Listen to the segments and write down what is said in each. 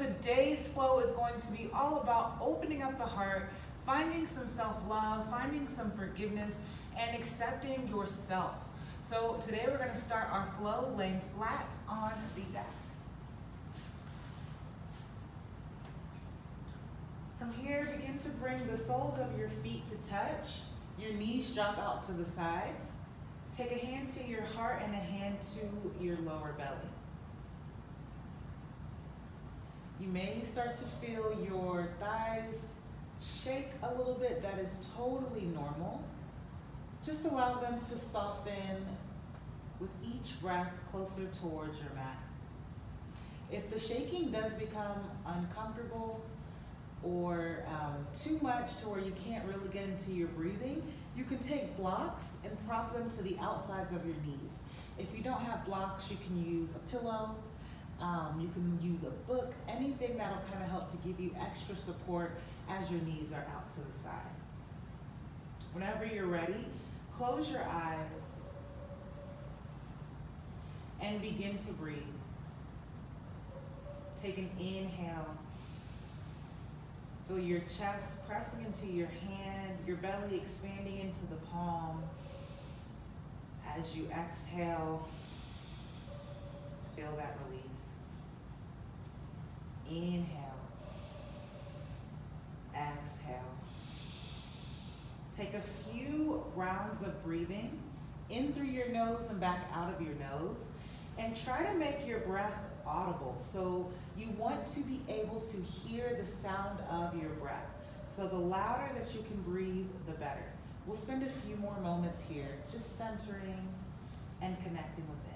today's flow is going to be all about opening up the heart, finding some self-love, finding some forgiveness, and accepting yourself. So today we're going to start our flow laying flat on the back. From here, begin to bring the soles of your feet to touch. Your knees drop out to the side. Take a hand to your heart and a hand to your lower belly. You may start to feel your thighs shake a little bit. That is totally normal. Just allow them to soften with each breath closer towards your mat. If the shaking does become uncomfortable or too much to where you can't really get into your breathing, you can take blocks and prop them to the outsides of your knees. If you don't have blocks, you can use a pillow, you can use a book, anything that'll kind of help to give you extra support as your knees are out to the side. Whenever you're ready, close your eyes and begin to breathe. Take an inhale. Feel your chest pressing into your hand, your belly expanding into the palm. As you exhale, feel that release. Inhale. Exhale. Take a few rounds of breathing in through your nose and back out of your nose, and try to make your breath audible. So you want to be able to hear the sound of your breath. So the louder that you can breathe, the better. We'll spend a few more moments here just centering and connecting within.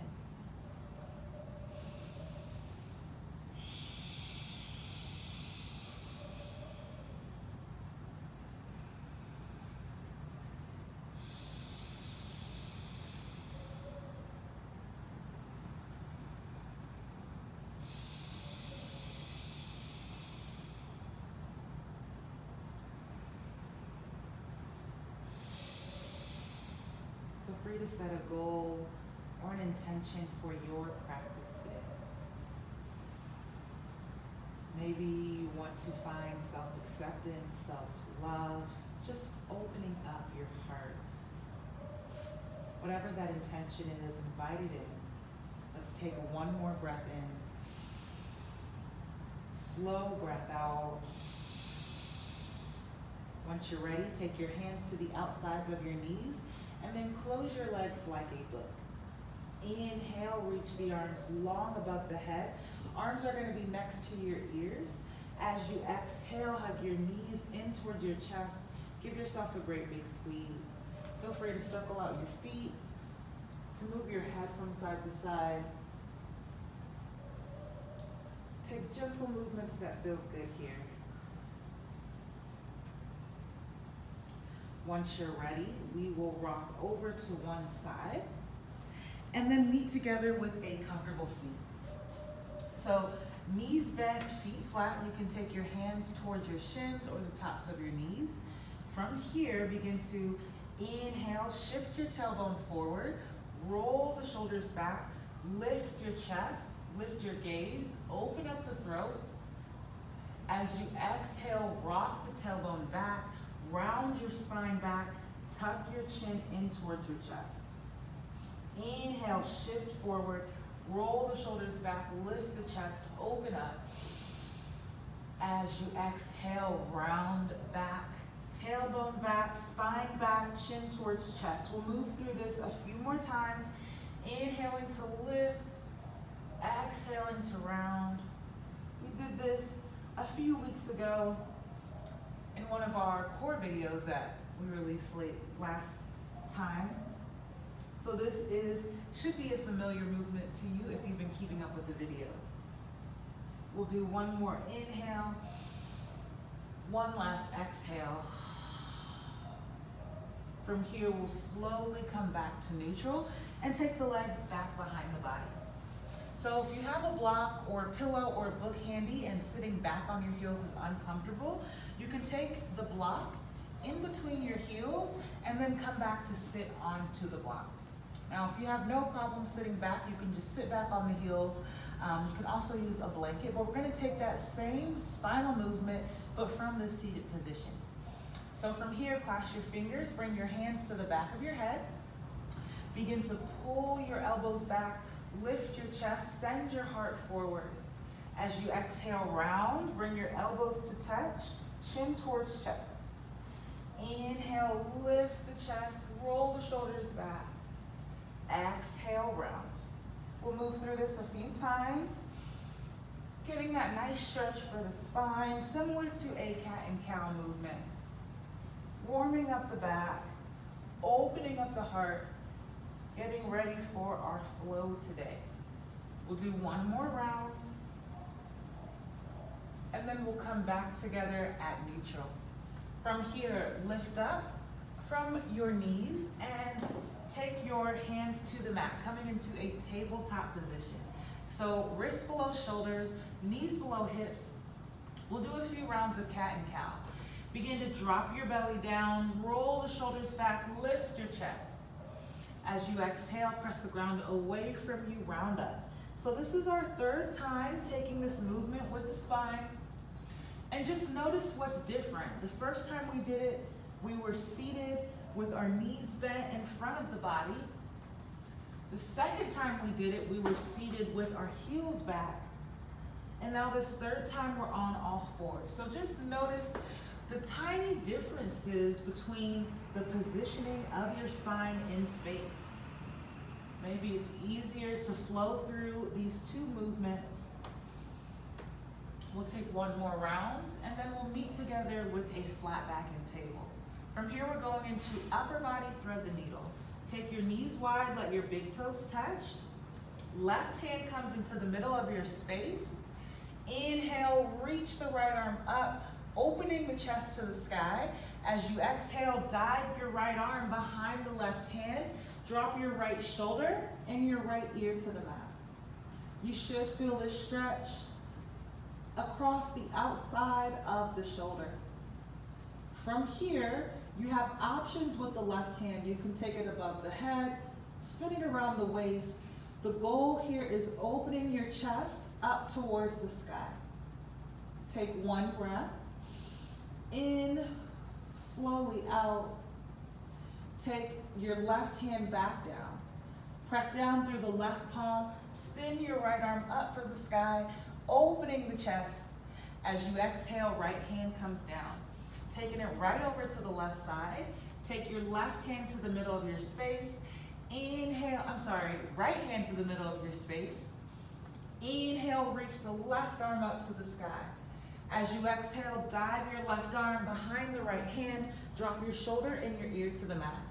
Feel free to set a goal or an intention for your practice today. Maybe you want to find self-acceptance, self-love, just opening up your heart. Whatever that intention is, invite it in. Let's take one more breath in. Slow breath out. Once you're ready, take your hands to the outsides of your knees and then close your legs like a book. Inhale, reach the arms long above the head. Arms are going to be next to your ears. As you exhale, hug your knees in toward your chest. Give yourself a great big squeeze. Feel free to circle out your feet, to move your head from side to side. Take gentle movements that feel good here. Once you're ready, we will rock over to one side and then meet together with a comfortable seat. So knees bent, feet flat. You can take your hands towards your shins or the tops of your knees. From here, begin to inhale, shift your tailbone forward, roll the shoulders back, lift your chest, lift your gaze, open up the throat. As you exhale, rock the tailbone back, round your spine back, tuck your chin in towards your chest. Inhale, shift forward, roll the shoulders back, lift the chest, open up. As you exhale, round back, tailbone back, spine back, chin towards chest. We'll move through this a few more times. Inhaling to lift, exhaling to round. We did this a few weeks ago in one of our core videos that we released last time. So this should be a familiar movement to you if you've been keeping up with the videos. We'll do one more inhale, one last exhale. From here, we'll slowly come back to neutral and take the legs back behind the body. So if you have a block or a pillow or a book handy and sitting back on your heels is uncomfortable, you can take the block in between your heels and then come back to sit onto the block. Now, if you have no problem sitting back, you can just sit back on the heels. You can also use a blanket, but we're gonna take that same spinal movement, but from the seated position. So from here, clasp your fingers, bring your hands to the back of your head. Begin to pull your elbows back, lift your chest, send your heart forward. As you exhale, round, bring your elbows to touch, chin towards chest. Inhale, lift the chest, roll the shoulders back. Exhale, round. We'll move through this a few times, getting that nice stretch for the spine, similar to a cat and cow movement. Warming up the back, opening up the heart, getting ready for our flow today. We'll do one more round, and then we'll come back together at neutral. From here, lift up from your knees and take your hands to the mat, coming into a tabletop position. So wrists below shoulders, knees below hips. We'll do a few rounds of cat and cow. Begin to drop your belly down, roll the shoulders back, lift your chest. As you exhale, press the ground away from you, round up. So this is our third time taking this movement with the spine. And just notice what's different. The first time we did it, we were seated with our knees bent in front of the body. The second time we did it, we were seated with our heels back. And now this third time, we're on all fours. So just notice the tiny differences between the positioning of your spine in space. Maybe it's easier to flow through these two movements. We'll take one more round, and then we'll meet together with a flat back and table. From here, we're going into upper body thread the needle. Take your knees wide, let your big toes touch. Left hand comes into the middle of your space. Inhale, reach the right arm up, opening the chest to the sky. As you exhale, dive your right arm behind the left hand. Drop your right shoulder and your right ear to the mat. You should feel this stretch across the outside of the shoulder. From here, you have options with the left hand. You can take it above the head, spin it around the waist. The goal here is opening your chest up towards the sky. Take one breath. In, slowly out. Take your left hand back down. Press down through the left palm. Spin your right arm up for the sky, opening the chest. As you exhale, right hand comes down. Taking it right over to the left side. Take your left hand to the middle of your space. Right hand to the middle of your space. Inhale, reach the left arm up to the sky. As you exhale, dive your left arm behind the right hand. Drop your shoulder and your ear to the mat.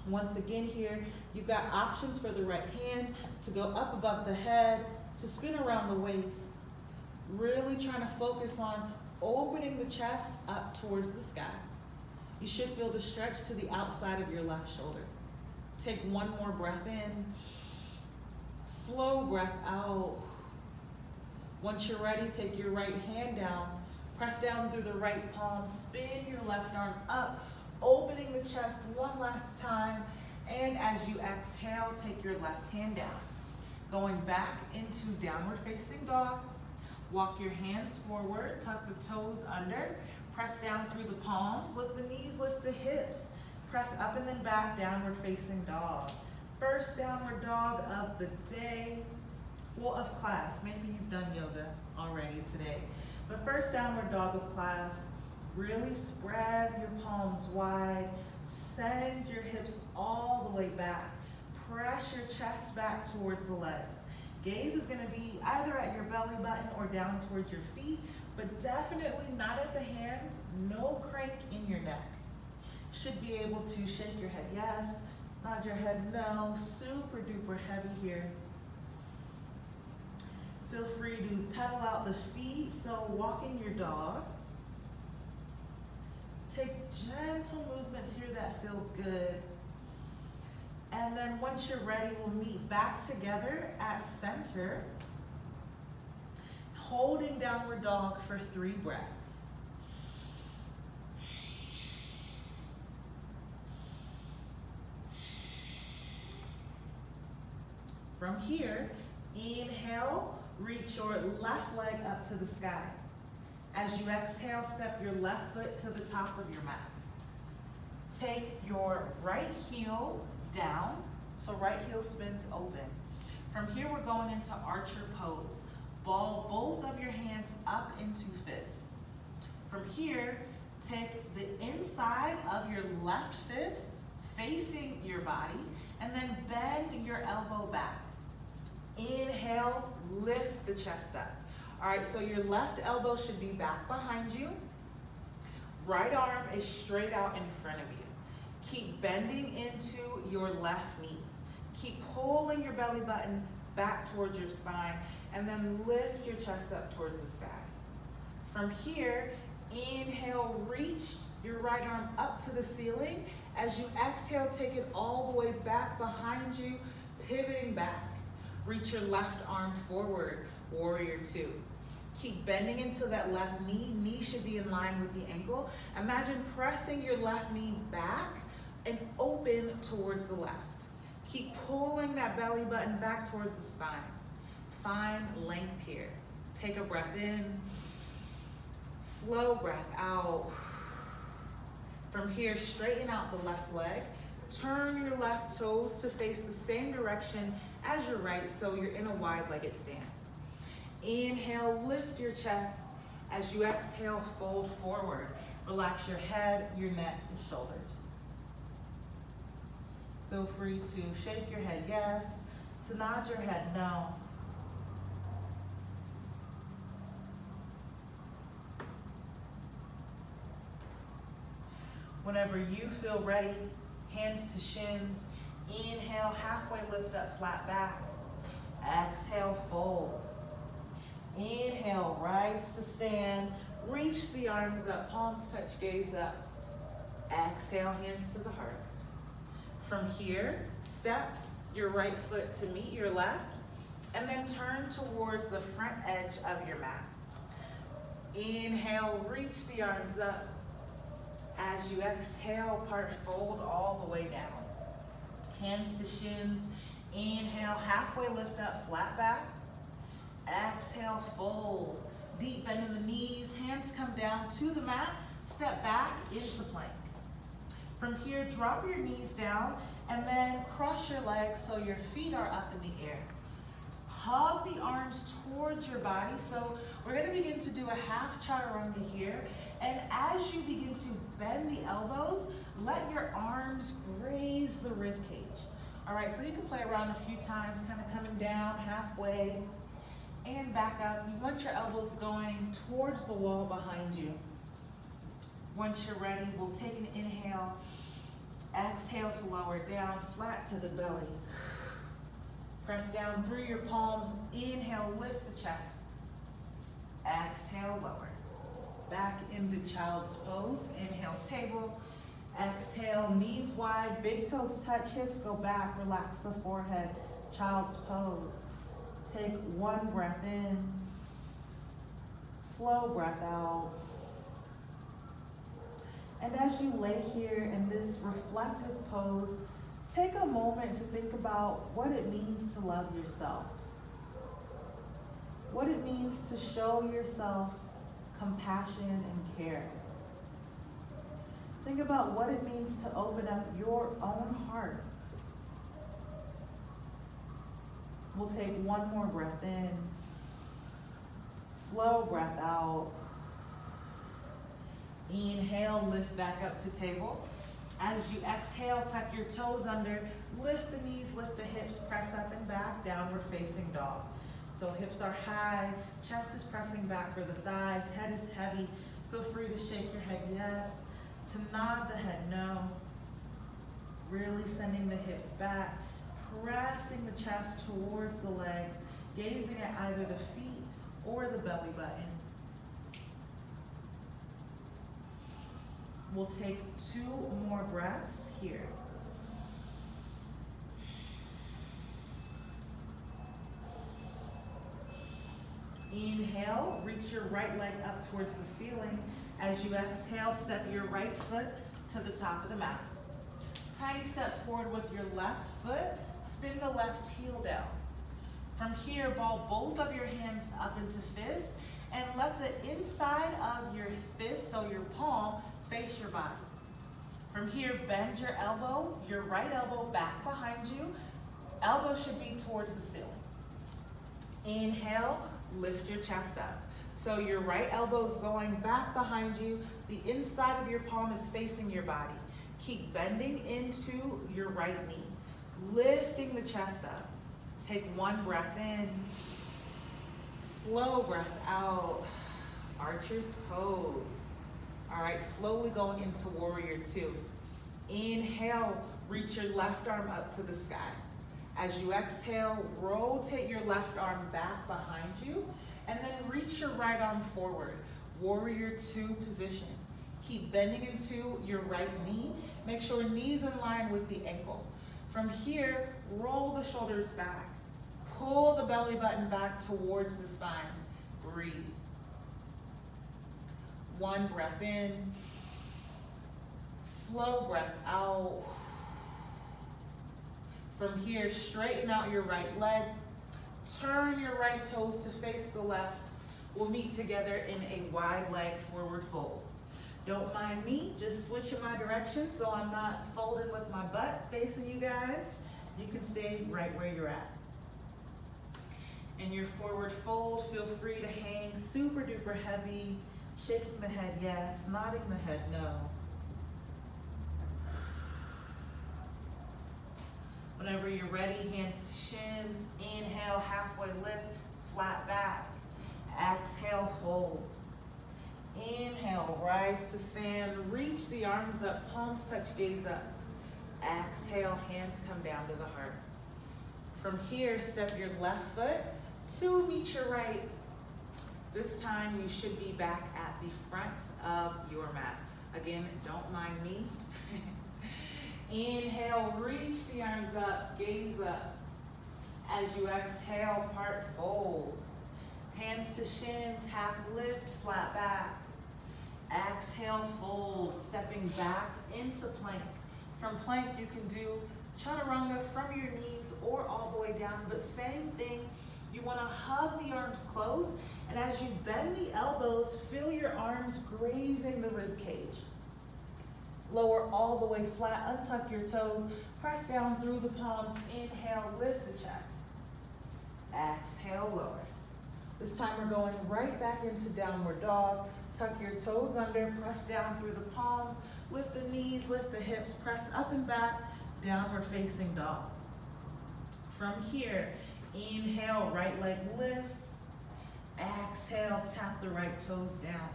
Once again here, you've got options for the right hand to go up above the head, to spin around the waist. Really trying to focus on opening the chest up towards the sky. You should feel the stretch to the outside of your left shoulder. Take one more breath in. Slow breath out. Once you're ready, take your right hand down. Press down through the right palm. Spin your left arm up, opening the chest one last time. And as you exhale, take your left hand down. Going back into downward facing dog. Walk your hands forward, tuck the toes under. Press down through the palms, lift the knees, lift the hips. Press up and then back, downward facing dog. First downward dog of the day, well, of class. Maybe you've done yoga already today. But first downward dog of class, really spread your palms wide. Send your hips all the way back. Press your chest back towards the legs. Gaze is going to be either at your belly button or down towards your feet, but definitely not at the hands. No crank in your neck. Should be able to shake your head yes, nod your head no. Super duper heavy here. Feel free to pedal out the feet, so walking your dog. Take gentle movements here that feel good. And then once you're ready, we'll meet back together at center, holding downward dog for 3 breaths. From here, Inhale, reach your left leg up to the sky. As you exhale, step your left foot to the top of your mat. Take your right heel down, so right heel spins open. From here, we're going into archer pose. Ball both of your hands up into fists. From here, take the inside of your left fist facing your body, and then bend your elbow back. Inhale, lift the chest up. All right, so your left elbow should be back behind you. Right arm is straight out in front of you. Keep bending into your left knee. Keep pulling your belly button back towards your spine, and then lift your chest up towards the sky. From here, inhale, reach your right arm up to the ceiling. As you exhale, take it all the way back behind you, pivoting back. Reach your left arm forward, warrior two. Keep bending into that left knee. Knee should be in line with the ankle. Imagine pressing your left knee back and open towards the left. Keep pulling that belly button back towards the spine. Find length here. Take a breath in. Slow breath out. From here, straighten out the left leg. Turn your left toes to face the same direction as your right, so you're in a wide-legged stance. Inhale, lift your chest. As you exhale, fold forward. Relax your head, your neck, your shoulders. Feel free to shake your head yes, to nod your head no. Whenever you feel ready, hands to shins. Inhale, halfway lift up, flat back. Exhale, fold. Inhale, rise to stand. Reach the arms up, palms touch, gaze up. Exhale, hands to the heart. From here, step your right foot to meet your left, and then turn towards the front edge of your mat. Inhale, reach the arms up. As you exhale, part fold all the way down. Hands to shins. Inhale, halfway lift up, flat back. Exhale, fold. Deep bend in the knees, hands come down to the mat. Step back into plank. From here, drop your knees down and then cross your legs so your feet are up in the air. Hug the arms towards your body. So we're gonna begin to do a half chaturanga here. And as you begin to bend the elbows, let your arms graze the rib cage. All right, so you can play around a few times, kind of coming down halfway and back up. You want your elbows going towards the wall behind you. Once you're ready, we'll take an inhale. Exhale to lower down, flat to the belly. Press down through your palms. Inhale, lift the chest. Exhale, lower. Back into child's pose. Inhale, table. Exhale, knees wide, big toes touch, hips go back, relax the forehead. Child's pose. Take one breath in. Slow breath out. And as you lay here in this reflective pose, take a moment to think about what it means to love yourself. What it means to show yourself compassion and care. Think about what it means to open up your own heart. We'll take one more breath in. Slow breath out. Inhale, lift back up to table. As you exhale, tuck your toes under, lift the knees, lift the hips, press up and back, downward facing dog. So hips are high, chest is pressing back for the thighs, head is heavy. Feel free to shake your head yes, to nod the head no. Really sending the hips back, pressing the chest towards the legs, gazing at either the feet or the belly button. We'll take 2 more breaths here. Inhale, reach your right leg up towards the ceiling. As you exhale, step your right foot to the top of the mat. Tiny step forward with your left foot. Spin the left heel down. From here, ball both of your hands up into fist and let the inside of your fist, so your palm, face your body. From here, bend your elbow, your right elbow back behind you. Elbow should be towards the ceiling. Inhale, lift your chest up. So your right elbow is going back behind you. The inside of your palm is facing your body. Keep bending into your right knee, lifting the chest up. Take one breath in, slow breath out, archer's pose. All right, slowly going into warrior two. Inhale, reach your left arm up to the sky. As you exhale, rotate your left arm back behind you, and then reach your right arm forward. Warrior two position. Keep bending into your right knee. Make sure knee's in line with the ankle. From here, roll the shoulders back. Pull the belly button back towards the spine. Breathe. One breath in. Slow breath out. From here, straighten out your right leg. Turn your right toes to face the left. We'll meet together in a wide leg forward fold. Don't mind me, just switching my direction so I'm not folding with my butt facing you guys. You can stay right where you're at. In your forward fold, feel free to hang super duper heavy, shaking the head yes, nodding the head no. Whenever you're ready, hands to shins. Inhale, halfway lift, flat back. Exhale, fold. Inhale, rise to stand. Reach the arms up, palms touch, gaze up. Exhale, hands come down to the heart. From here, step your left foot to meet your right. This time, you should be back at the front of your mat. Again, don't mind me. Inhale, reach the arms up, gaze up. As you exhale, part fold. Hands to shins, half lift, flat back. Exhale, fold, stepping back into plank. From plank, you can do chaturanga from your knees or all the way down, but same thing. You want to hug the arms close, and as you bend the elbows, feel your arms grazing the rib cage. Lower all the way flat, untuck your toes, press down through the palms. Inhale, lift the chest. Exhale, lower. This time we're going right back into downward dog. Tuck your toes under, press down through the palms, lift the knees, lift the hips, press up and back, downward facing dog. From here, inhale, right leg lifts. Exhale, tap the right toes down.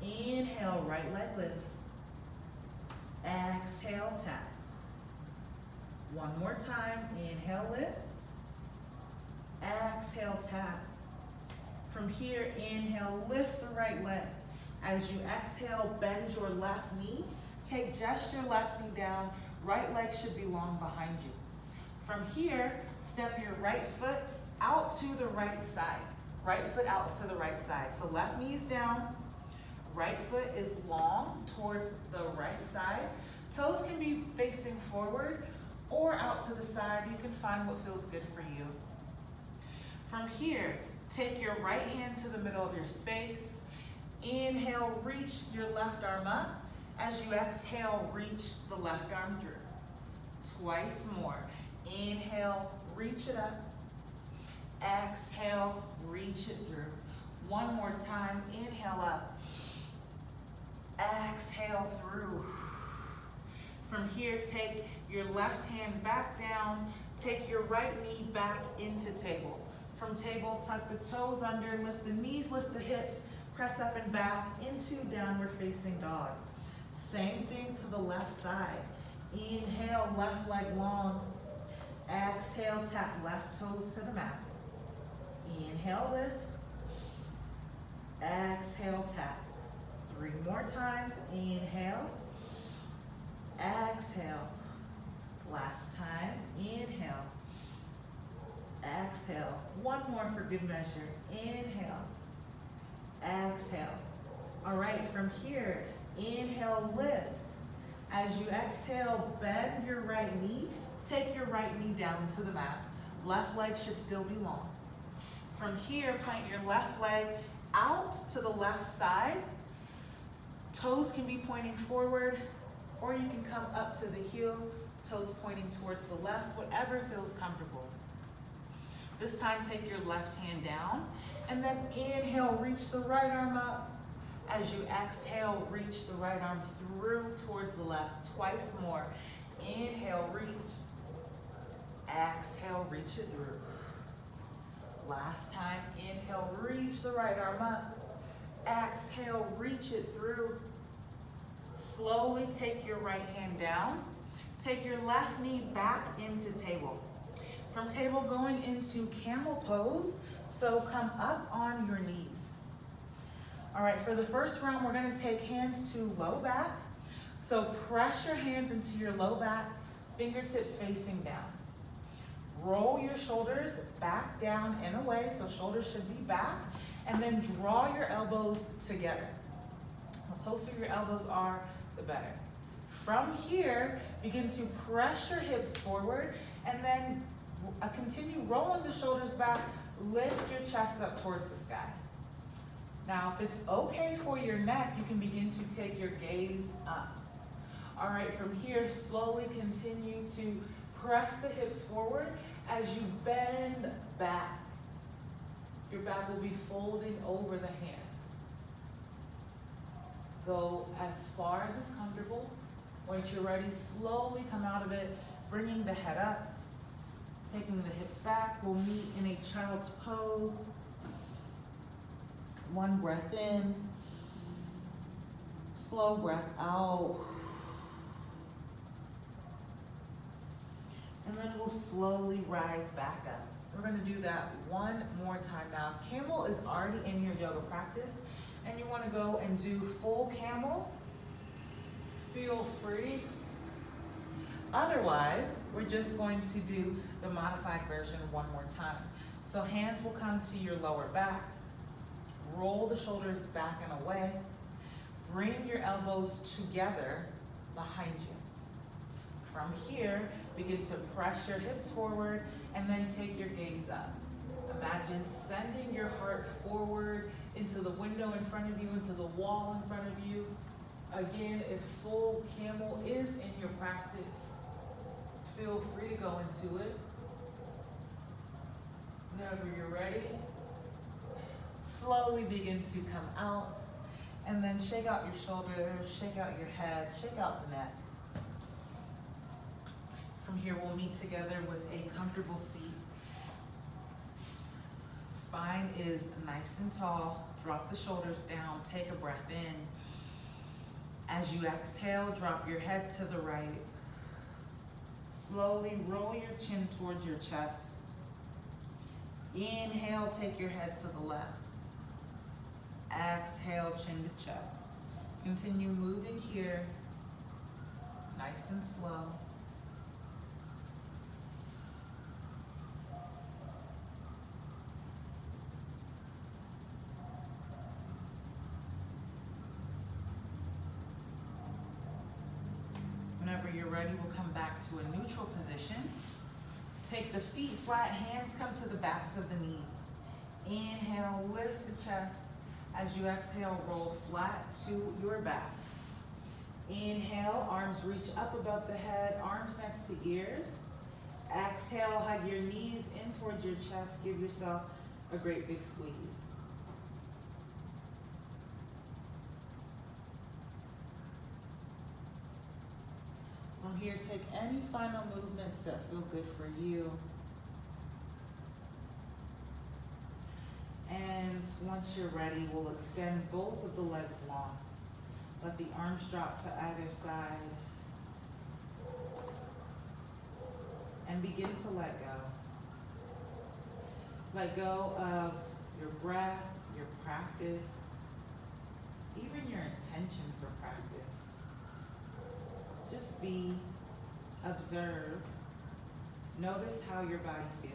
Inhale, right leg lifts. Exhale, tap. One more time, inhale, lift. Exhale, tap. From here, inhale, lift the right leg. As you exhale, bend your left knee. Take just your left knee down. Right leg should be long behind you. From here, step your right foot out to the right side. Right foot out to the right side. So left knee's down. Right foot is long towards the right side. Toes can be facing forward or out to the side. You can find what feels good for you. From here, take your right hand to the middle of your space. Inhale, reach your left arm up. As you exhale, reach the left arm through. Twice more. Inhale, reach it up. Exhale, reach it through. One more time, inhale up. Exhale through. From here, take your left hand back down. Take your right knee back into table. From table, tuck the toes under, lift the knees, lift the hips, press up and back into downward facing dog. Same thing to the left side. Inhale, left leg long. Exhale, tap left toes to the mat. Inhale, lift. Exhale, tap. 3 more times. Inhale. Exhale. Last time. Inhale. Exhale. One more for good measure. Inhale. Exhale. All right, from here, inhale, lift. As you exhale, bend your right knee. Take your right knee down to the mat. Left leg should still be long. From here, plant your left leg out to the left side. Toes can be pointing forward, or you can come up to the heel, toes pointing towards the left, whatever feels comfortable. This time, take your left hand down, and then inhale, reach the right arm up. As you exhale, reach the right arm through towards the left, twice more. Inhale, reach. Exhale, reach it through. Last time, inhale, reach the right arm up. Exhale, reach it through. Slowly take your right hand down. Take your left knee back into table. From table, going into camel pose, so come up on your knees. All right, for the first round, we're gonna take hands to low back. So press your hands into your low back, fingertips facing down. Roll your shoulders back, down, and away, so shoulders should be back, and then draw your elbows together. The closer your elbows are, the better. From here, begin to press your hips forward, and then continue rolling the shoulders back, lift your chest up towards the sky. Now, if it's okay for your neck, you can begin to take your gaze up. All right, from here, slowly continue to press the hips forward as you bend back. Your back will be folding over the hands. Go as far as is comfortable. Once you're ready, slowly come out of it, bringing the head up, taking the hips back. We'll meet in a child's pose. One breath in, slow breath out. And then we'll slowly rise back up. We're gonna do that one more time now. Camel is already in your yoga practice, and you wanna go and do full camel. Feel free. Otherwise, we're just going to do the modified version one more time. So hands will come to your lower back. Roll the shoulders back and away. Bring your elbows together behind you. From here, begin to press your hips forward and then take your gaze up. Imagine sending your heart forward into the window in front of you, into the wall in front of you. Again, if full camel is in your practice, feel free to go into it. Whenever you're ready, slowly begin to come out, and then shake out your shoulders, shake out your head, shake out the neck. From here, we'll meet together with a comfortable seat. Spine is nice and tall. Drop the shoulders down, take a breath in. As you exhale, drop your head to the right. Slowly roll your chin towards your chest. Inhale, take your head to the left. Exhale, chin to chest. Continue moving here, nice and slow. Whenever you're ready, we'll come back to a neutral position. Take the feet flat, hands come to the backs of the knees. Inhale, lift the chest. As you exhale, roll flat to your back. Inhale, arms reach up above the head, arms next to ears. Exhale, hug your knees in towards your chest. Give yourself a great big squeeze. From here, take any final movements that feel good for you. And once you're ready, we'll extend both of the legs long. Let the arms drop to either side. And begin to let go. Let go of your breath, your practice, even your intention for practice. Just be, observe, notice how your body feels.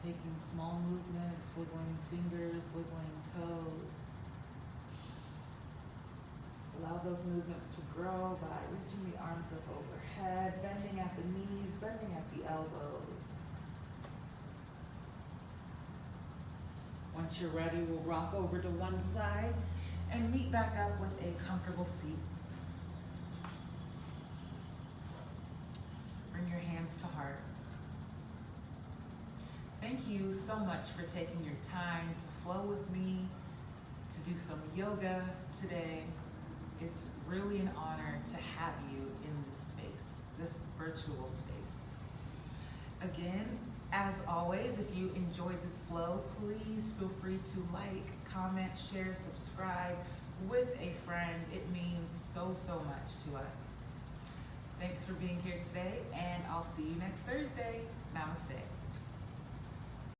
Taking small movements, wiggling fingers, wiggling toes. Allow those movements to grow by reaching the arms up overhead, bending at the knees, bending at the elbows. Once you're ready, we'll rock over to one side and meet back up with a comfortable seat. Bring your hands to heart. Thank you so much for taking your time to flow with me, to do some yoga today. It's really an honor to have you in this space, this virtual space. Again, as always, if you enjoyed this flow, please feel free to like, comment, share, subscribe with a friend. It means so, so much to us. Thanks for being here today, and I'll see you next Thursday. Namaste.